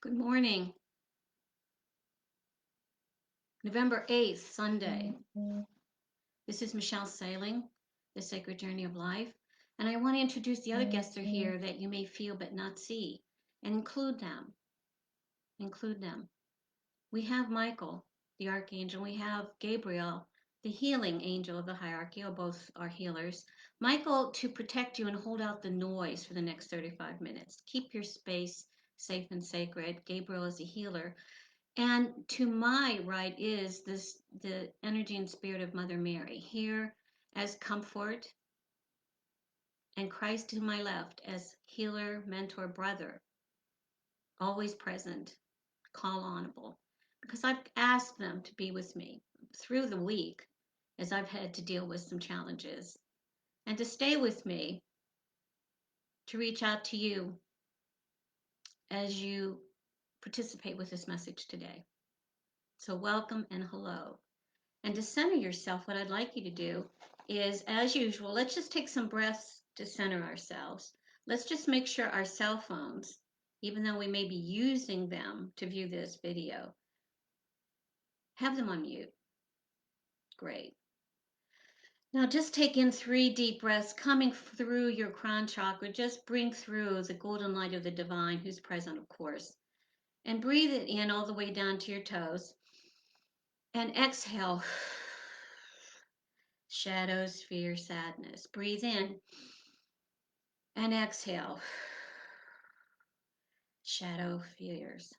Good morning. November 8th, Sunday. This is Michelle Sailing, The Sacred Journey of Life. And I want to introduce the other guests are here that you may feel but not see and include them. Include them. We have Michael, the Archangel. We have Gabriel, the healing angel of the hierarchy, or both are healers. Michael, to protect you and hold out the noise for the next 35 minutes. Keep your space safe and sacred. Gabriel is a healer. And to my right is the energy and spirit of Mother Mary, here as comfort, and Christ to my left as healer, mentor, brother, always present, call onable. Because I've asked them to be with me through the week as I've had to deal with some challenges, and to stay with me, to reach out to you as you participate with this message today. So welcome and hello. And to center yourself, what I'd like you to do is, as usual, let's just take some breaths to center ourselves. Let's just make sure our cell phones, even though we may be using them to view this video, have them on mute. Great. Now just take in 3 deep breaths coming through your crown chakra. Just bring through the golden light of the divine, who's present, of course. And breathe it in all the way down to your toes. And exhale. Shadows, fear, sadness. Breathe in and exhale. Shadow, fears,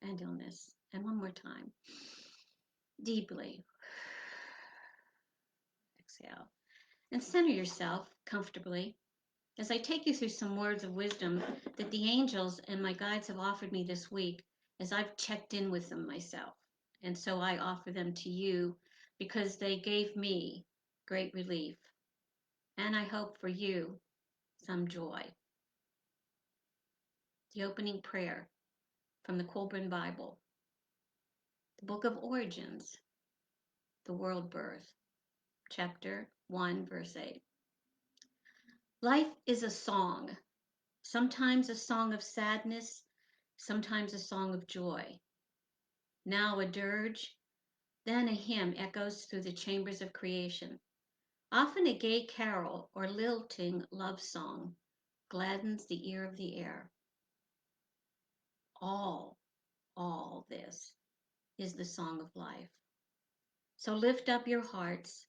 and illness. And one more time. Deeply. Exhale. And center yourself comfortably as I take you through some words of wisdom that the angels and my guides have offered me this week as I've checked in with them myself. And so I offer them to you because they gave me great relief. And I hope for you some joy. The opening prayer from the Colburn Bible, the Book of Origins, the World Birth, chapter 1, verse 8. Life is a song, sometimes a song of sadness, sometimes a song of joy. Now a dirge, then a hymn echoes through the chambers of creation. Often a gay carol or lilting love song gladdens the ear of the air. All this is the song of life. So lift up your hearts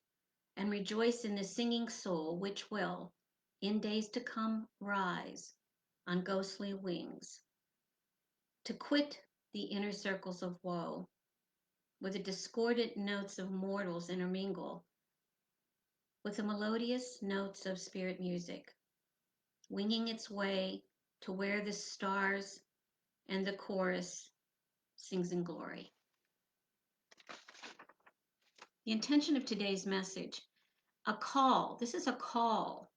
and rejoice in the singing soul, which will, in days to come, rise on ghostly wings, to quit the inner circles of woe, where the discordant notes of mortals intermingle with the melodious notes of spirit music, winging its way to where the stars and the chorus sings in glory. The intention of today's message, a call. This is a call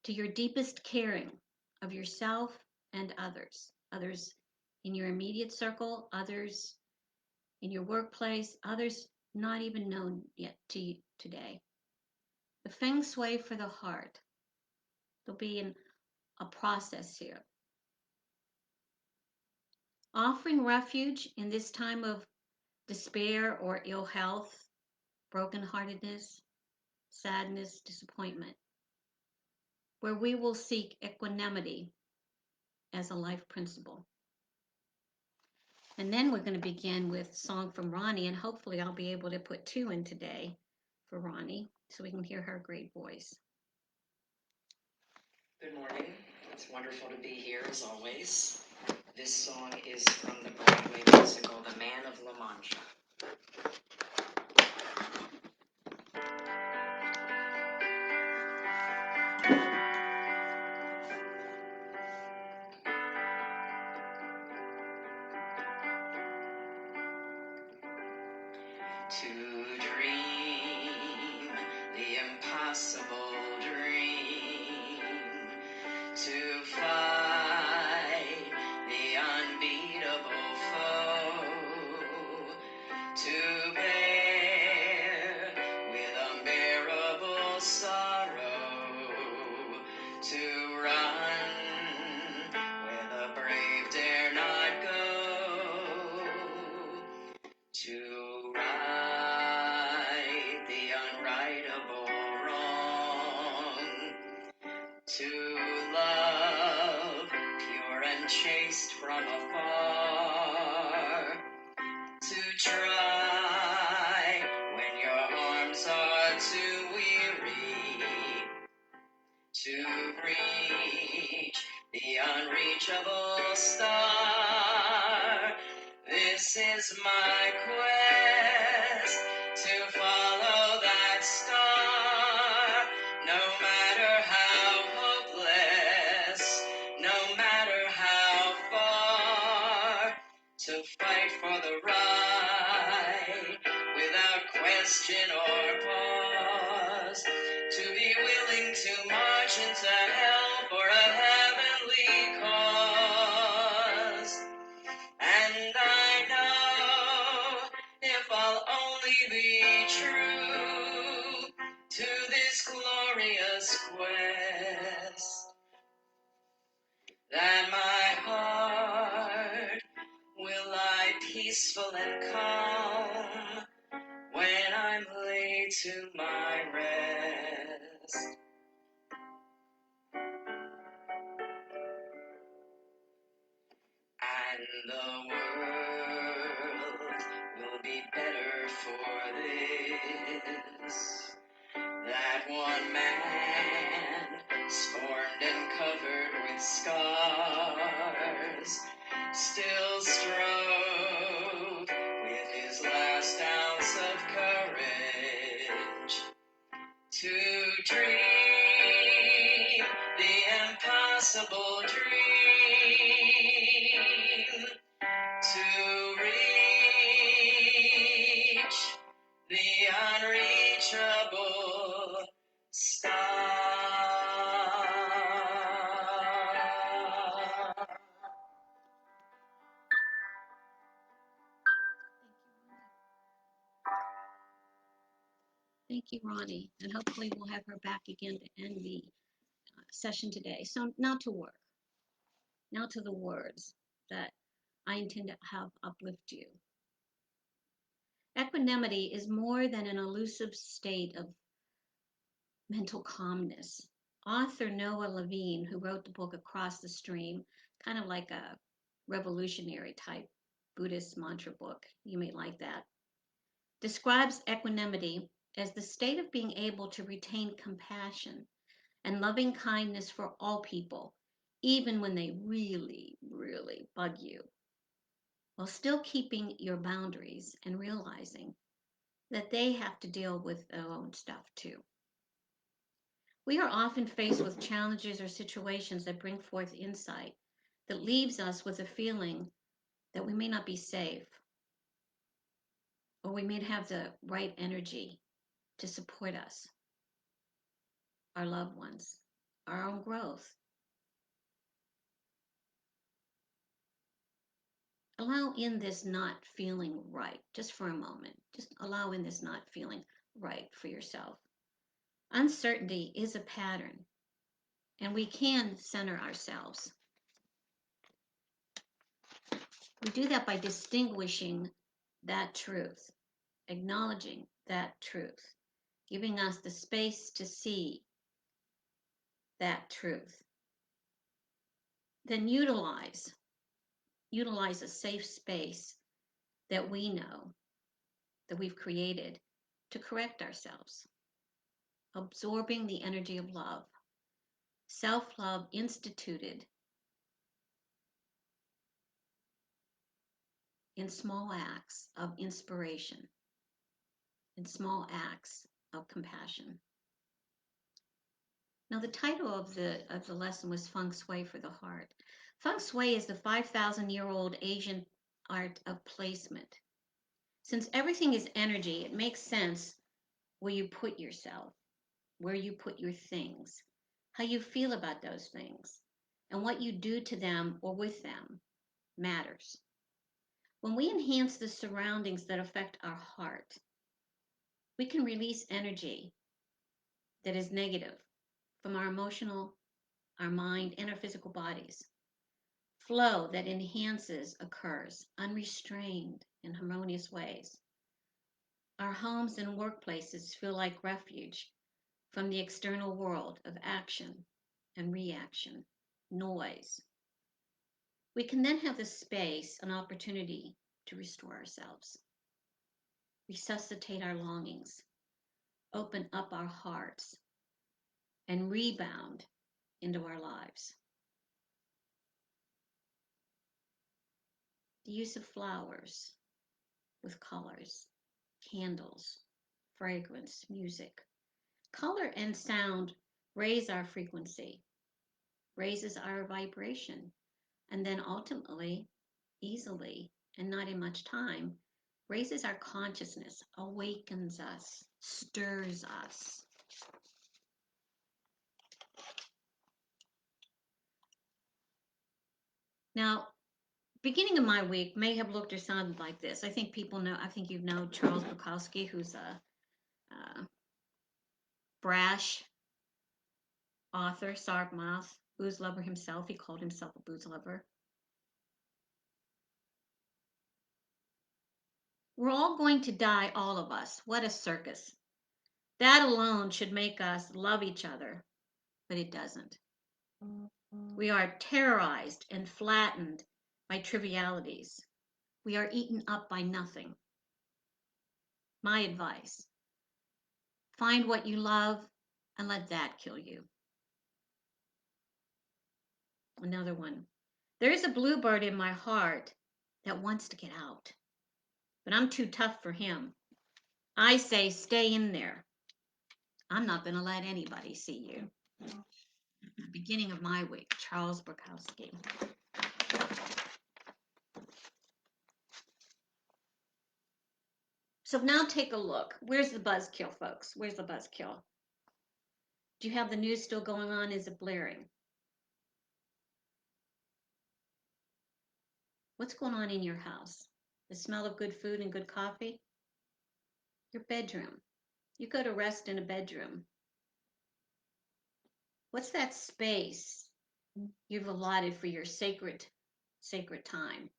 to your deepest caring of yourself and others in your immediate circle, others in your workplace, others not even known yet to you today. The Fengsui for the heart. There'll be a process here. Offering refuge in this time of despair or ill health, brokenheartedness, sadness, disappointment, where we will seek equanimity as a life principle. And then we're going to begin with song from Ronnie, and hopefully I'll be able to put 2 in today for Ronnie so we can hear her great voice. Good morning. It's wonderful to be here as always. This song is from the Broadway musical The Man of La Mancha. To dream the impossible dream, to fight the unbeatable foe, to bear with unbearable sorrow, to run where the brave dare not go. to right the unrightable wrong, to love pure and chaste from afar, to try when your arms are too weary, to reach the unreachable star. This is my quest to follow that star, no matter how hopeless, no matter how far, to fight for the right without question or pause, to be willing to march into hell for a heavenly cause. And I know if I'll only be true to this glorious quest, that my heart will lie peaceful and calm when I'm laid to my rest. And the world will be better for this. That one man, scorned and covered with scars, still strove with his last ounce of courage to dream the impossible dream, to reach the unreachable star. Thank you, Ronnie. And hopefully we'll have her back again to end the session today. So now to work, now to the words that I intend to have uplift you. Equanimity is more than an elusive state of mental calmness. Author Noah Levine, who wrote the book Across the Stream, kind of like a revolutionary type Buddhist mantra book, you may like that, describes equanimity as the state of being able to retain compassion and loving kindness for all people, even when they really, really bug you, while still keeping your boundaries and realizing that they have to deal with their own stuff too. We are often faced with challenges or situations that bring forth insight that leaves us with a feeling that we may not be safe or we may have the right energy to support us, our loved ones, our own growth. Allow in this not feeling right just for a moment. Just allow in this not feeling right for yourself. Uncertainty is a pattern, and we can center ourselves. We do that by distinguishing that truth, acknowledging that truth, giving us the space to see that truth. Then utilize a safe space that we know that we've created to correct ourselves, absorbing the energy of love. Self-love instituted in small acts of inspiration, in small acts of compassion. Now, the title of the lesson was Feng Shui for the Heart. Feng Shui is the 5,000-year-old Asian art of placement. Since everything is energy, it makes sense where you put yourself, where you put your things, how you feel about those things, and what you do to them or with them matters. When we enhance the surroundings that affect our heart, we can release energy that is negative from our emotional, our mind, and our physical bodies. Flow that enhances occurs unrestrained, in harmonious ways. Our homes and workplaces feel like refuge from the external world of action and reaction, noise. We can then have the space and opportunity to restore ourselves, resuscitate our longings, open up our hearts, and rebound into our lives. The use of flowers with colors, candles, fragrance, music. Color and sound raise our frequency, raises our vibration, and then ultimately, easily, and not in much time, raises our consciousness, awakens us, stirs us. Now, beginning of my week may have looked or sounded like this. I think people know, I think you know Charles Bukowski, who's a brash author, sharp mouth, booze lover himself. He called himself a booze lover. We're all going to die, all of us. What a circus. That alone should make us love each other, but it doesn't. We are terrorized and flattened by trivialities. We are eaten up by nothing. My advice: find what you love and let that kill you. Another one. There is a bluebird in my heart that wants to get out, but I'm too tough for him. I say stay in there. I'm not going to let anybody see you. Beginning of my week, Charles Bukowski. So now take a look. Where's the buzzkill, folks? Where's the buzzkill? Do you have the news still going on? Is it blaring? What's going on in your house? The smell of good food and good coffee? Your bedroom. You go to rest in a bedroom. What's that space you've allotted for your sacred time?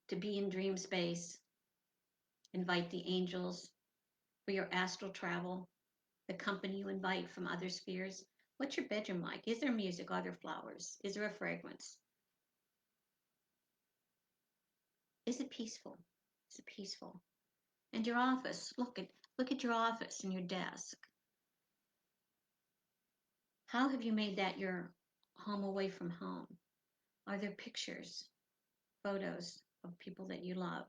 To be in dream space, invite the angels for your astral travel, the company you invite from other spheres. What's your bedroom like? Is there music? Are there flowers? Is there a fragrance? Is it peaceful? Is it peaceful? And your office, look at your office and your desk. How have you made that your home away from home? Are there pictures, photos of people that you love?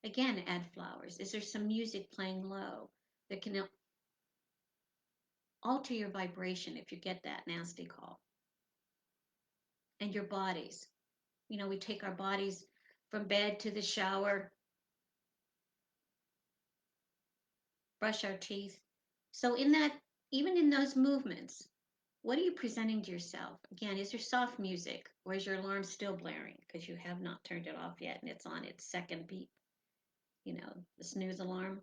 Again, add flowers. Is there some music playing low that can alter your vibration if you get that nasty call? And your bodies. You know, we take our bodies from bed to the shower, brush our teeth. So in that, even in those movements, what are you presenting to yourself? Again, is there soft music or is your alarm still blaring because you have not turned it off yet and it's on its second beep, the snooze alarm?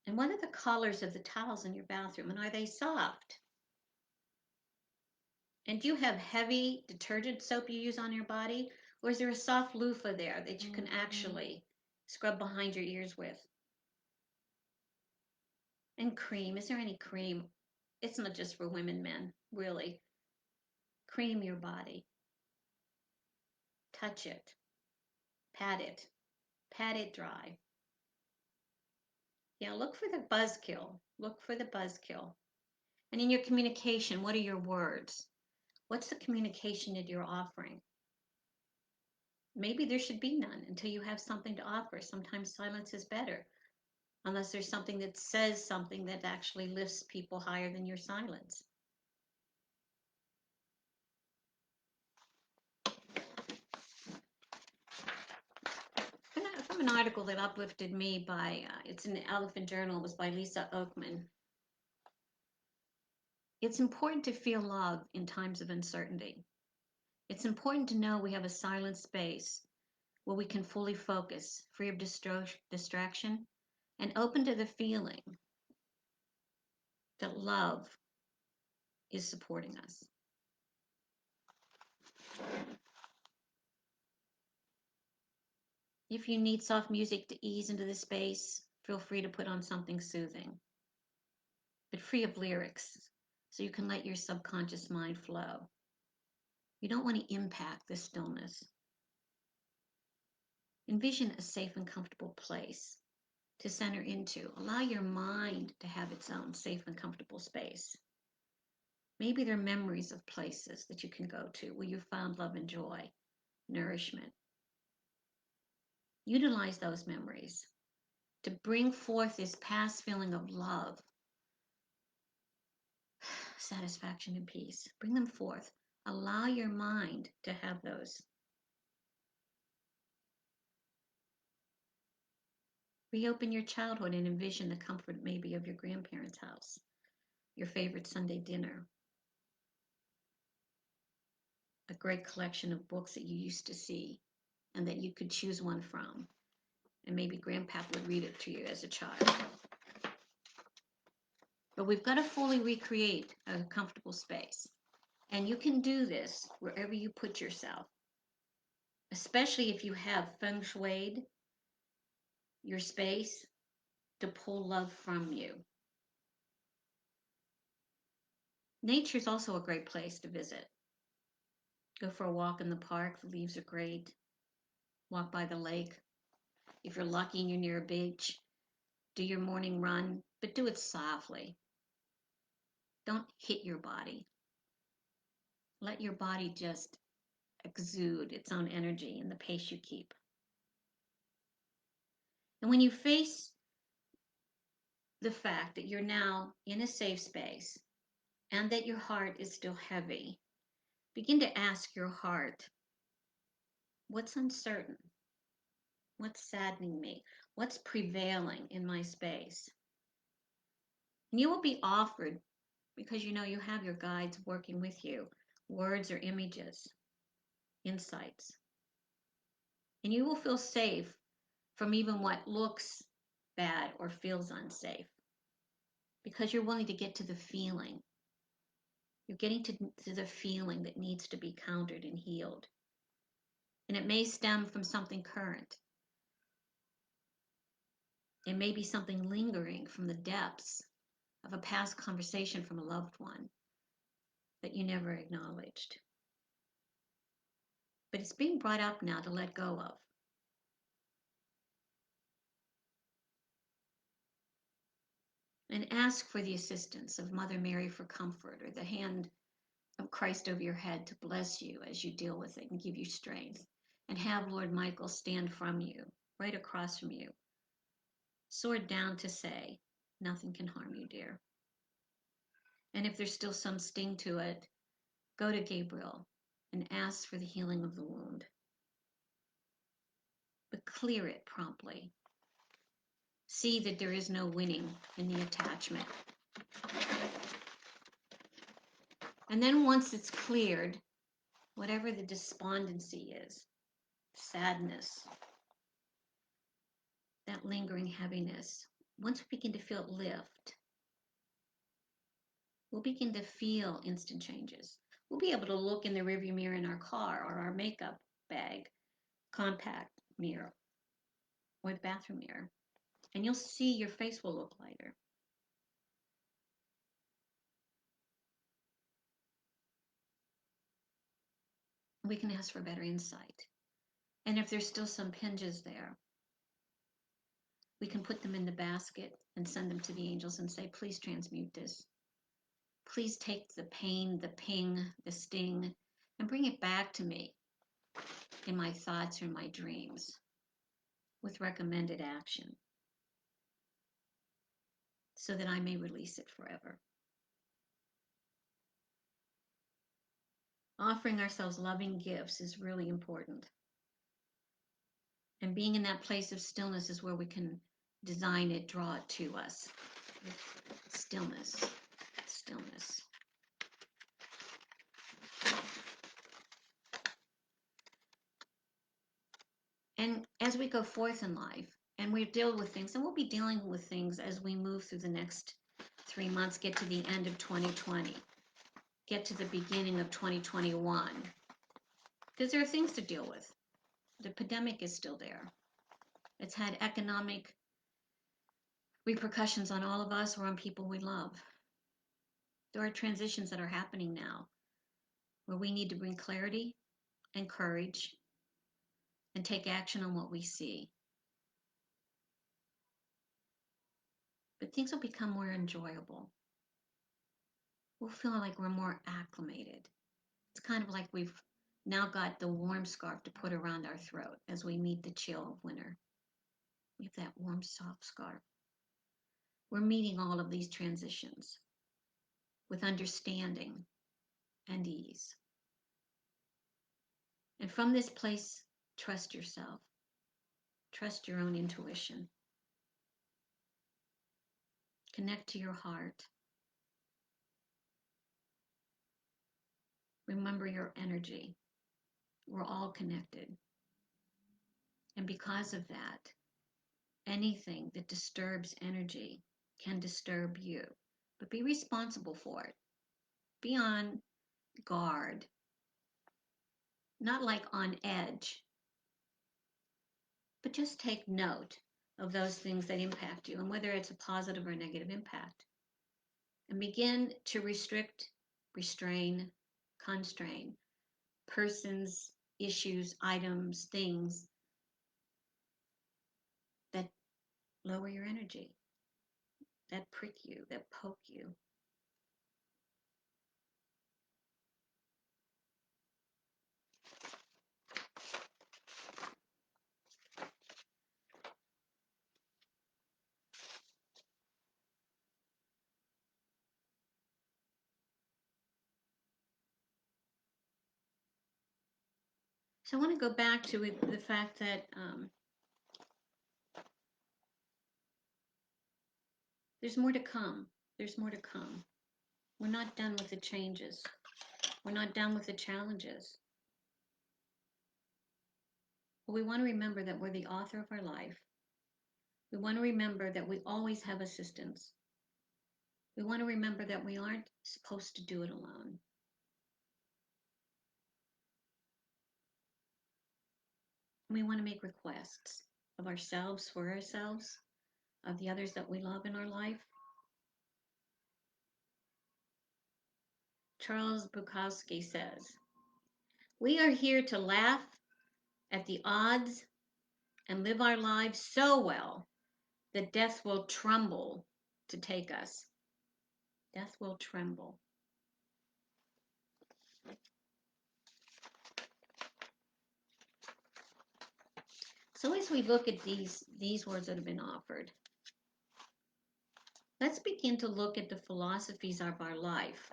And what are the colors of the towels in your bathroom, and are they soft? And do you have heavy detergent soap you use on your body, or is there a soft loofah there that you can actually scrub behind your ears with? And cream, is there any cream? It's not just for women, men, really. Cream your body. Touch it. Pat it dry. Yeah, look for the buzzkill. Look for the buzzkill. And in your communication, what are your words? What's the communication that you're offering? Maybe there should be none until you have something to offer. Sometimes silence is better, unless there's something that says something that actually lifts people higher than your silence. From an article that uplifted me it's in the Elephant Journal, it was by Lisa Oakman. It's important to feel love in times of uncertainty. It's important to know we have a silent space where we can fully focus, free of distraction, and open to the feeling that love is supporting us. If you need soft music to ease into the space, feel free to put on something soothing, but free of lyrics, so you can let your subconscious mind flow. You don't want to impact the stillness. Envision a safe and comfortable place to center into. Allow your mind to have its own safe and comfortable space. Maybe there are memories of places that you can go to where you found love and joy, nourishment. Utilize those memories to bring forth this past feeling of love, satisfaction, and peace. Bring them forth. Allow your mind to have those. Reopen your childhood and envision the comfort maybe of your grandparents' house, your favorite Sunday dinner, a great collection of books that you used to see and that you could choose one from. And maybe Grandpa would read it to you as a child. But we've got to fully recreate a comfortable space. And you can do this wherever you put yourself, especially if you have feng shuied your space to pull love from you. Nature is also a great place to visit. Go for a walk in the park, the leaves are great. Walk by the lake. If you're lucky and you're near a beach, do your morning run, but do it softly. Don't hit your body. Let your body just exude its own energy in the pace you keep. And when you face the fact that you're now in a safe space and that your heart is still heavy, begin to ask your heart, what's uncertain? What's saddening me? What's prevailing in my space? And you will be offered, because you know you have your guides working with you, words or images, insights. And you will feel safe from even what looks bad or feels unsafe because you're willing to get to the feeling. You're getting to the feeling that needs to be countered and healed. And it may stem from something current. It may be something lingering from the depths of a past conversation from a loved one that you never acknowledged. But it's being brought up now to let go of. And ask for the assistance of Mother Mary for comfort or the hand of Christ over your head to bless you as you deal with it and give you strength. And have Lord Michael stand from you, right across from you, sword down to say, nothing can harm you, dear. And if there's still some sting to it, go to Gabriel and ask for the healing of the wound. But clear it promptly. See that there is no winning in the attachment. And then once it's cleared, whatever the despondency is, sadness, that lingering heaviness, once we begin to feel it lift, we'll begin to feel instant changes. We'll be able to look in the rearview mirror in our car or our makeup bag, compact mirror, or the bathroom mirror, and you'll see your face will look lighter. We can ask for better insight. And if there's still some pinches there, we can put them in the basket and send them to the angels and say, please transmute this. Please take the pain, the ping, the sting, and bring it back to me in my thoughts or my dreams with recommended action so that I may release it forever. Offering ourselves loving gifts is really important. And being in that place of stillness is where we can design it, draw it to us. Stillness, stillness. And as we go forth in life and we deal with things, and we'll be dealing with things as we move through the next 3 months, get to the end of 2020, get to the beginning of 2021, because there are things to deal with. The pandemic is still there. It's had economic repercussions on all of us or on people we love. There are transitions that are happening now where we need to bring clarity and courage and take action on what we see. But things will become more enjoyable. We'll feel like we're more acclimated. It's kind of like we've now got the warm scarf to put around our throat as we meet the chill of winter. We have that warm, soft scarf. We're meeting all of these transitions with understanding and ease. And from this place, trust yourself, trust your own intuition, connect to your heart, remember your energy. We're all connected. And because of that, anything that disturbs energy can disturb you. But be responsible for it. Be on guard, not like on edge, but just take note of those things that impact you and whether it's a positive or negative impact. And begin to restrict, restrain, constrain persons, issues, items, things that lower your energy, that prick you, that poke you. So I want to go back to the fact that there's more to come. There's more to come. We're not done with the changes. We're not done with the challenges. But we want to remember that we're the author of our life. We want to remember that we always have assistance. We want to remember that we aren't supposed to do it alone. We want to make requests of ourselves, for ourselves, of the others that we love in our life. Charles Bukowski says, "We are here to laugh at the odds and live our lives so well that death will tremble to take us." Death will tremble. So as we look at these words that have been offered, let's begin to look at the philosophies of our life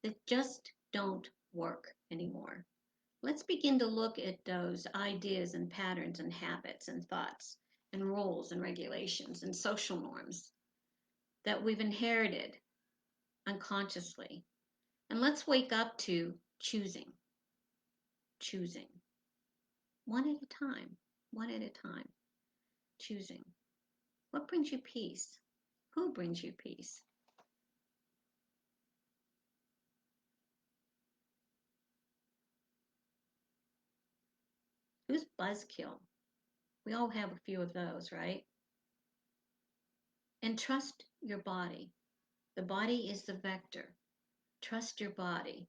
that just don't work anymore. Let's begin to look at those ideas and patterns and habits and thoughts and rules and regulations and social norms that we've inherited unconsciously. And let's wake up to choosing, choosing, one at a time, one at a time, choosing. What brings you peace? Who brings you peace? Who's buzzkill? We all have a few of those, right? And trust your body. The body is the vector. Trust your body.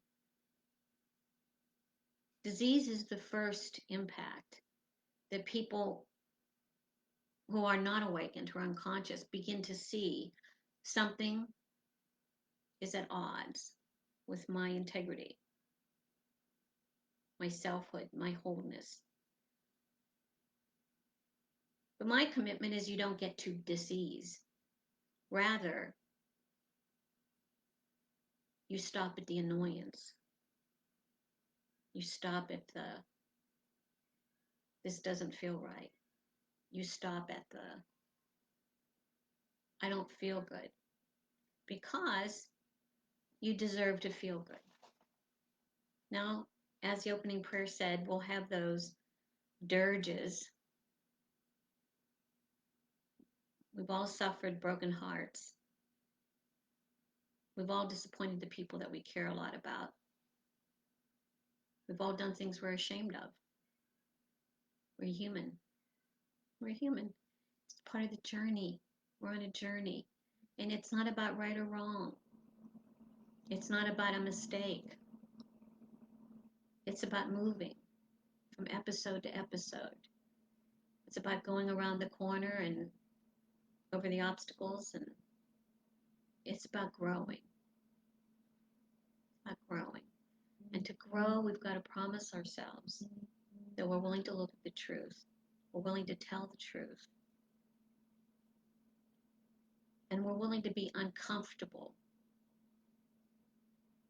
Disease is the first impact that people who are not awakened, who are unconscious, begin to see something is at odds with my integrity, my selfhood, my wholeness. But my commitment is you don't get to disease. Rather, you stop at the annoyance. You stop at the, this doesn't feel right. You stop at the, I don't feel good. Because you deserve to feel good. Now, as the opening prayer said, we'll have those dirges. We've all suffered broken hearts. We've all disappointed the people that we care a lot about. We've all done things we're ashamed of. We're human. We're human. It's part of the journey. We're on a journey. And it's not about right or wrong. It's not about a mistake. It's about moving from episode to episode. It's about going around the corner and over the obstacles, and it's about growing. It's about growing. And to grow, we've got to promise ourselves that we're willing to look at the truth. We're willing to tell the truth. And we're willing to be uncomfortable.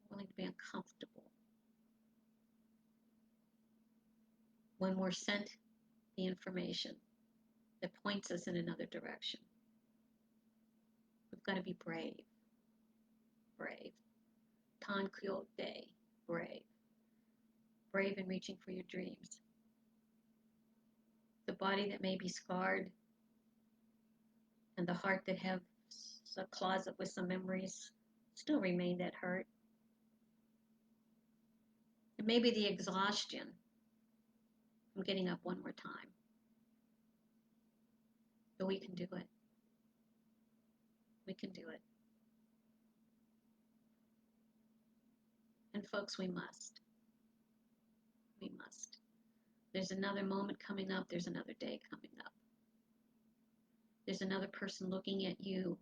We're willing to be uncomfortable when we're sent the information that points us in another direction. We've got to be brave. Brave. Tan Quixote. Brave. Brave in reaching for your dreams. The body that may be scarred and the heart that has a closet with some memories still remain that hurt. It may be the exhaustion from getting up one more time. But we can do it. We can do it. And folks, we must. We must. There's another moment coming up. There's another day coming up. There's another person looking at you,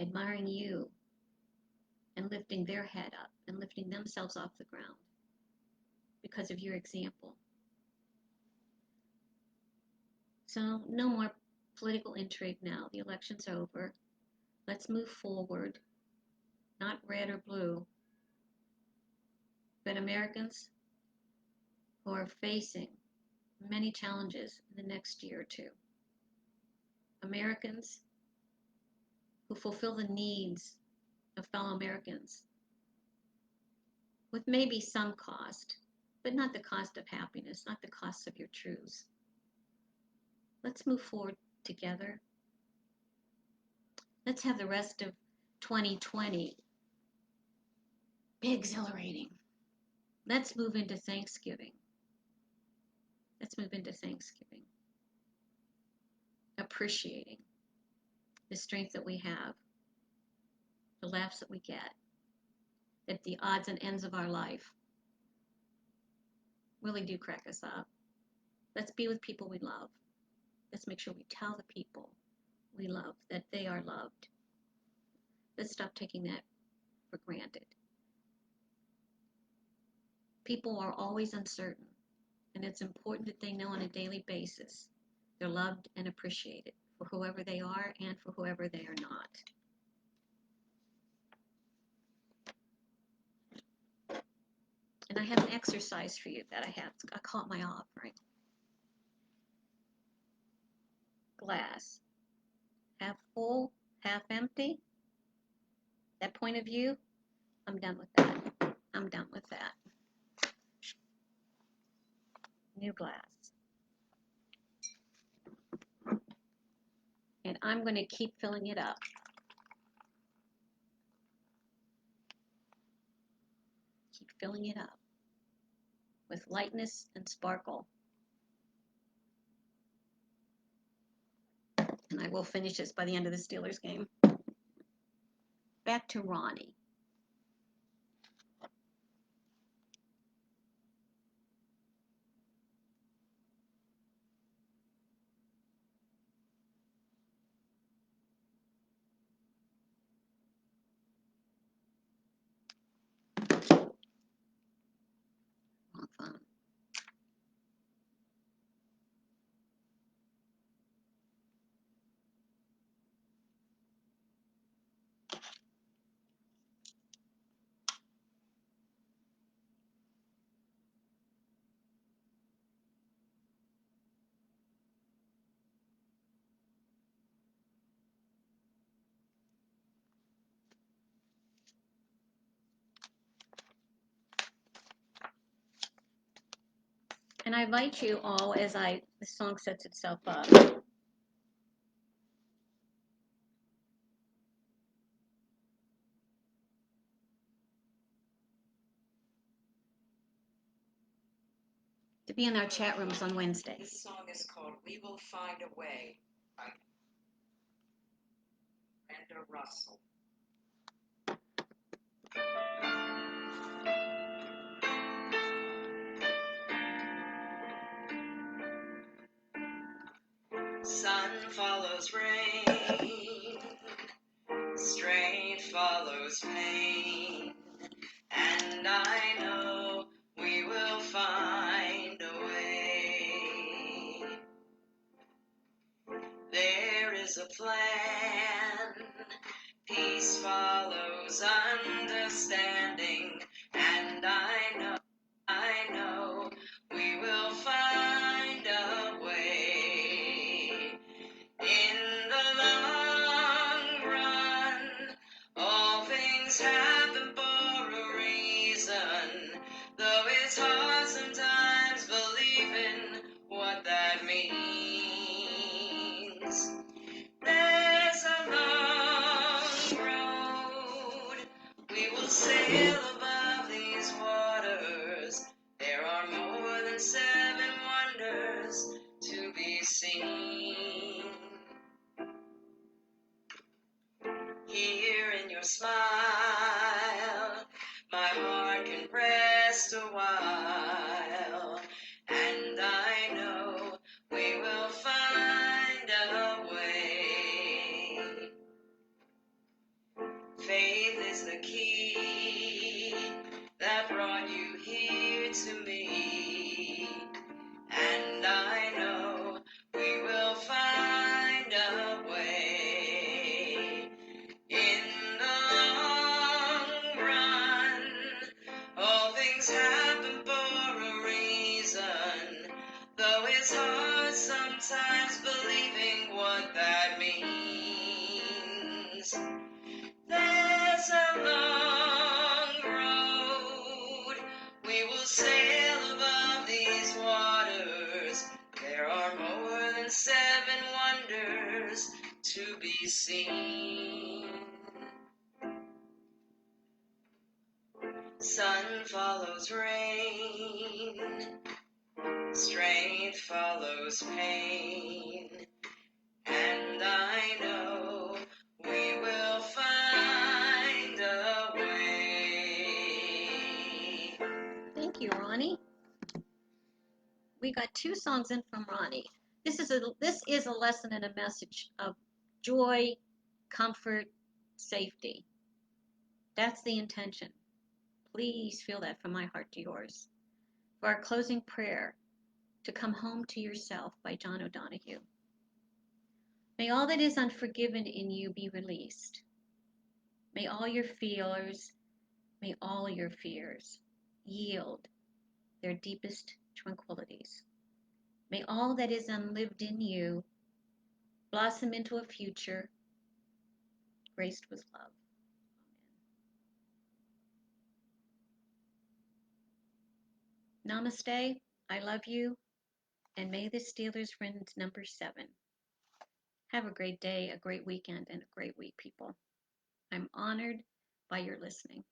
admiring you, and lifting their head up and lifting themselves off the ground because of your example. So no more political intrigue now. The election's over. Let's move forward, not red or blue, but Americans who are facing many challenges in the next year or two. Americans who fulfill the needs of fellow Americans with maybe some cost, but not the cost of happiness, not the cost of your truths. Let's move forward together. Let's have the rest of 2020 be exhilarating. Let's move into Thanksgiving. Let's move into Thanksgiving. Appreciating the strength that we have, the laughs that we get, that the odds and ends of our life really do crack us up. Let's be with people we love. Let's make sure we tell the people we love that they are loved. Let's stop taking that for granted. People are always uncertain, and it's important that they know on a daily basis they're loved and appreciated for whoever they are and for whoever they are not. And I have an exercise for you that I call it my offering. Glass, half full, half empty. That point of view, I'm done with that. I'm done with that. New glass. And I'm going to keep filling it up. Keep filling it up with lightness and sparkle. And I will finish this by the end of the Steelers game. Back to Ronnie. Wrong phone. And I invite you all as the song sets itself up. to be in our chat rooms on This Wednesdays. song is called We Will Find a Way by Brenda Russell. Sun follows rain, strain follows pain, and I know we will find a way. There is a plan, peace follows understanding, and I know we will find a way. In the long run, all things happen for a reason, though it's hard sometimes believing what that means. There's a long road, we will sail above these waters. There are more than 7 wonders to be seen. Here in your smile, my heart can rest a while, and I know we will find a way. Faith is the key that brought you here to me, and I know we will find a way. In the long run, all things happen for a reason, though it's hard sometimes believing what that means. There's a long road, we will sail above these waters. There are more than 7 wonders to be seen. Sun follows rain, strength follows pain, and I know we will find a way. Thank you, Ronnie. We got 2 songs in from Ronnie. This is a lesson and a message of joy, comfort, safety. That's the intention. Please feel that from my heart to yours. For our closing prayer, To Come Home to Yourself by John O'Donohue. May all that is unforgiven in you be released. May all your fears yield their deepest tranquilities. May all that is unlived in you blossom into a future graced with love. Amen. Namaste. I love you. And may the Steelers win number 7. Have a great day, a great weekend, and a great week, people. I'm honored by your listening.